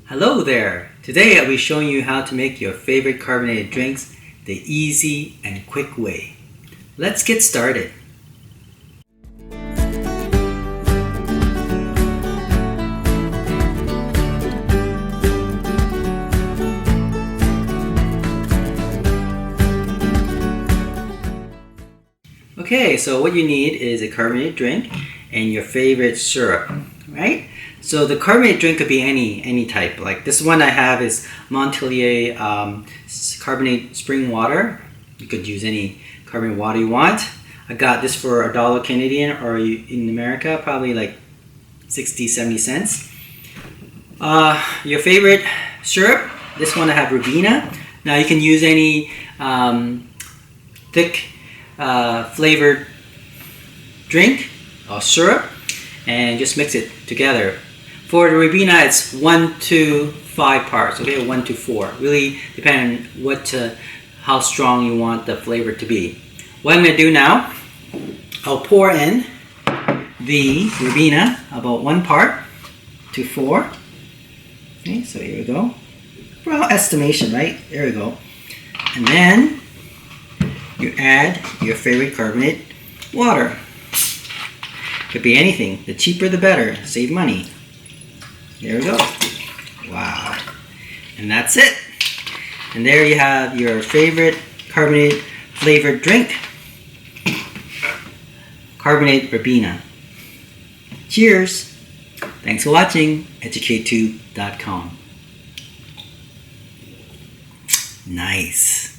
Hello there! Today I'll be showing you how to make your favorite carbonated drinks the easy and quick way. Let's get started. Okay, so what you need is a carbonated drink and your favorite syrup, right? So the carbonated drink could be any type. Like this one I have is Montpellier carbonated spring water. You could use any carbonated water you want. I got this for $1 Canadian, or in America probably like 60-70 cents. Your favorite syrup, this one I have Ribena. Now you can use any thick flavored drink or syrup and just mix it together. For the Ribena, it's 1 to 5 parts, okay, 1 to 4. Really depending on how strong you want the flavor to be. What I'm going to do now, I'll pour in the Ribena, about 1 part to 4. Okay, so here we go. Well, estimation, right? There we go. And then you add your favorite carbonated water. Could be anything. The cheaper the better. Save money. There we go. Wow. And that's it. And there you have your favorite carbonated flavored drink. Carbonated Ribena. Cheers. Thanks for watching. EducateTube.com. Nice.